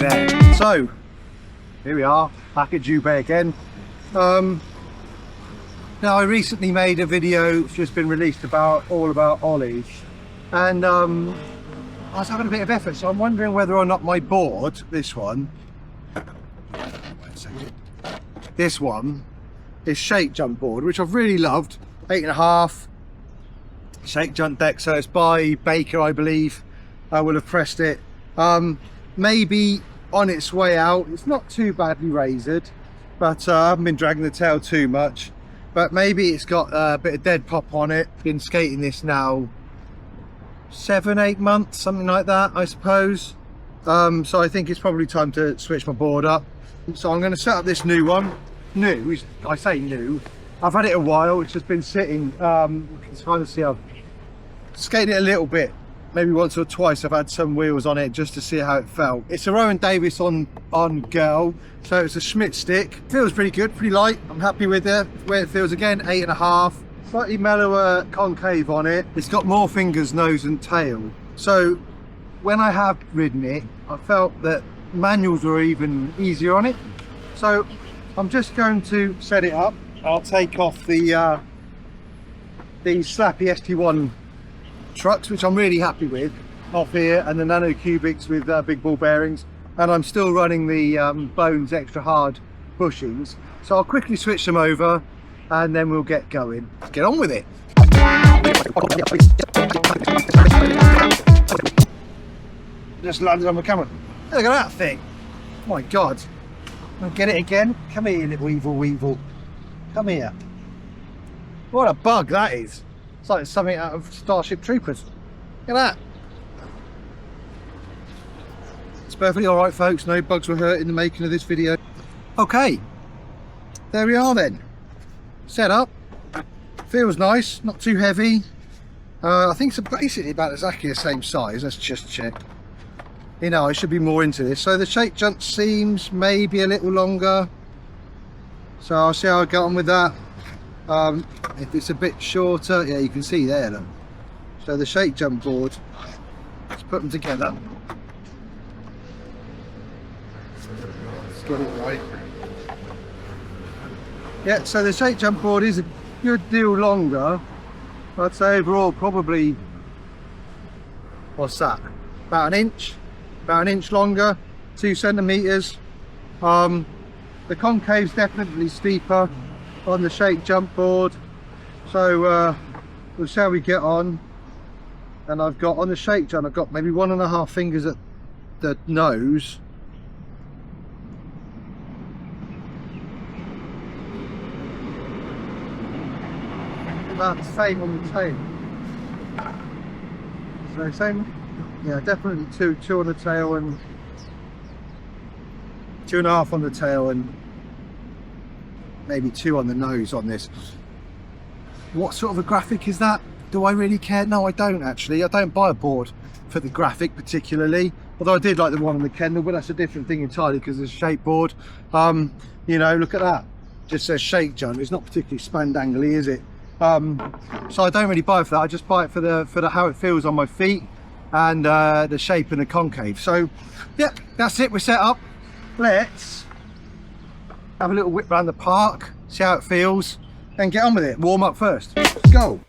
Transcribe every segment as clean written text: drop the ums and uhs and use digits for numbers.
there. So here we are, back at Jubei again. Now I recently made a video that's just been released all about ollies, and I was having a bit of effort, so I'm wondering whether or not my board, this one is shake jump board, which I've really loved. 8.5 shake jump deck, so it's by Baker, I believe. I will have pressed it. Maybe on its way out. It's not too badly razored, but I haven't been dragging the tail too much. But maybe it's got a bit of dead pop on it. Been skating this now 7-8 months, something like that, I suppose. So I think it's probably time to switch my board up. So I'm going to set up this new one. New, I say new. I've had it a while. It's just been sitting. You can kind of see I've skated it a little bit. Maybe once or twice I've had some wheels on it just to see how it felt. It's a Rowan Davis on girl, so it's a Schmidt stick. Feels pretty good, pretty light. I'm happy with it. Where it feels again, 8.5. Slightly mellower concave on it. It's got more fingers, nose and tail. So when I have ridden it, I felt that manuals were even easier on it. So I'm just going to set it up. I'll take off the Slappy ST1 trucks, which I'm really happy with, off here, and the nano cubics with big ball bearings, and I'm still running the Bones extra hard bushings. So I'll quickly switch them over and then we'll get going. Let's get on with it. Just landed on the camera. Look at that thing. Oh my god. I'll get it again. Come here, little weevil. Come here. What a bug that is. It's like something out of Starship Troopers. Look at that. It's perfectly alright, folks. No bugs were hurt in the making of this video. Okay. There we are then. Set up. Feels nice. Not too heavy. I think it's basically about exactly the same size. Let's just check. You know, I should be more into this. So the shake jump seems maybe a little longer. So I'll see how I get on with that. If it's a bit shorter, yeah, you can see there, look. So the shake jump board, let's put them together. Let's get it right. Yeah, so the shake jump board is a good deal longer. I'd say overall probably, what's that? About an inch longer, 2 centimeters. The concave's definitely steeper on the shake jump board, so we'll see how we get on. And I've got on the shake jump, I've got maybe 1.5 fingers at the nose, about the same on the tail. So same, yeah, definitely two on the tail and 2.5 on the tail and maybe 2 on the nose on this. What sort of a graphic is that? Do I really care? No, I don't actually. I don't buy a board for the graphic particularly, although I did like the one on the Kendall, but that's a different thing entirely because it's a shape board. You know, look at that. Just says shake jump. It's not particularly spandangly, is it? So I don't really buy it for that. I just buy it for the how it feels on my feet and the shape and the concave. So yeah, that's it. We're set up. Let's have a little whip around the park, see how it feels, and get on with it. Warm up first. Let's go.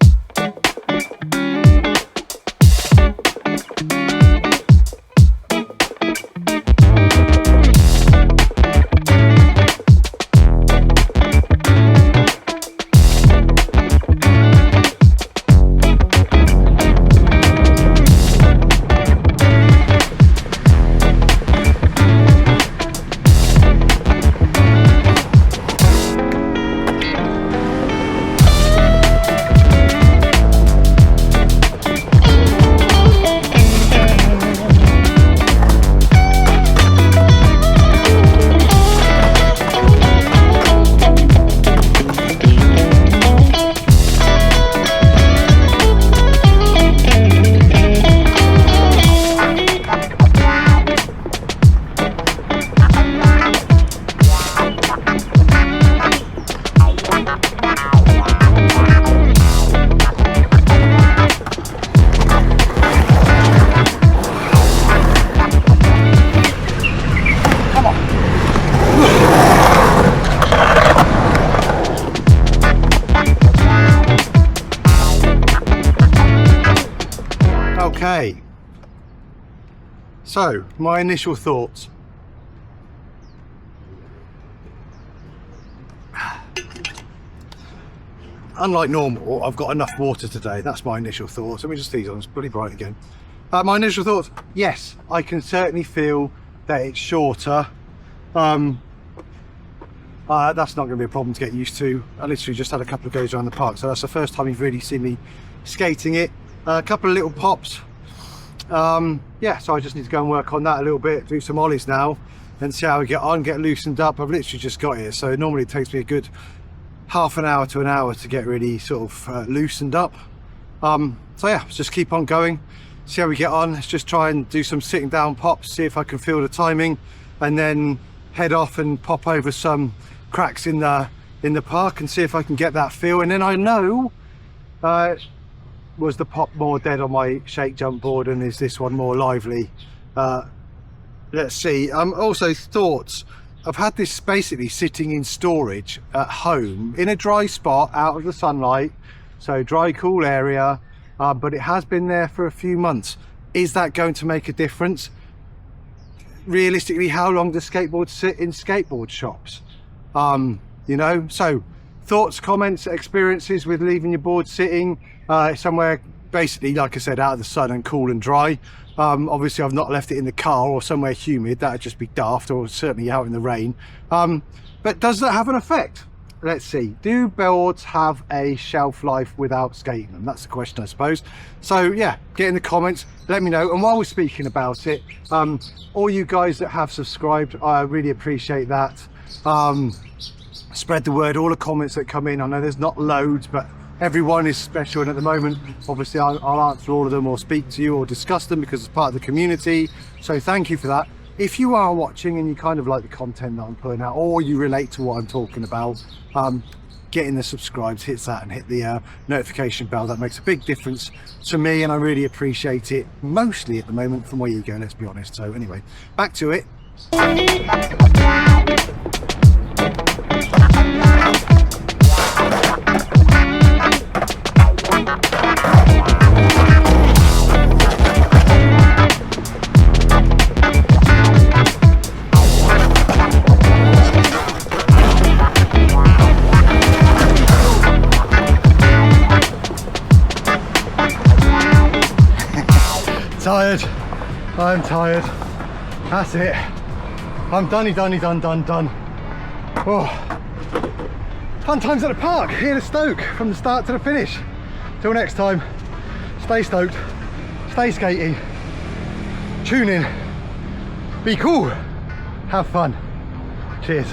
Okay, so my initial thoughts. Unlike normal, I've got enough water today. That's my initial thoughts. Let me just these on, it's pretty bright again. My initial thoughts, yes, I can certainly feel that it's shorter. That's not going to be a problem to get used to. I literally just had a couple of goes around the park, so that's the first time you've really seen me skating it. A couple of little pops. Yeah, so I just need to go and work on that a little bit, do some ollies now and see how we get on, get loosened up. I've literally just got here, so normally it takes me a good half an hour to an hour to get really sort of loosened up. So yeah, let's just keep on going, see how we get on. Let's just try and do some sitting down pops, see if I can feel the timing, and then head off and pop over some cracks in the park and see if I can get that feel. And then I know was the pop more dead on my shake jump board, and is this one more lively? Let's see. Also thoughts. I've had this basically sitting in storage at home in a dry spot out of the sunlight, so dry, cool area, but it has been there for a few months. Is that going to make a difference? Realistically, how long does skateboards sit in skateboard shops? You know, so thoughts, comments, experiences with leaving your board sitting somewhere basically, like I said, out of the sun and cool and dry. Obviously I've not left it in the car or somewhere humid, that'd just be daft, or certainly out in the rain. But does that have an effect? Let's see, do boards have a shelf life without skating them? That's the question, I suppose. So yeah, get in the comments, let me know. And while we're speaking about it, all you guys that have subscribed, I really appreciate that. Spread the word, all the comments that come in. I know there's not loads, but everyone is special, and at the moment obviously I'll answer all of them or speak to you or discuss them because it's part of the community, so thank you for that. If you are watching and you kind of like the content that I'm putting out, or you relate to what I'm talking about, get in the subscribes, hit that, and hit the notification bell. That makes a big difference to me, and I really appreciate it, mostly at the moment from where you go, let's be honest. So anyway, back to it. Tired, I'm tired, that's it, I'm done. Oh, fun times at the park here in Stoke from the start to the finish. Till next time, stay stoked, stay skating, tune in, be cool, have fun, cheers.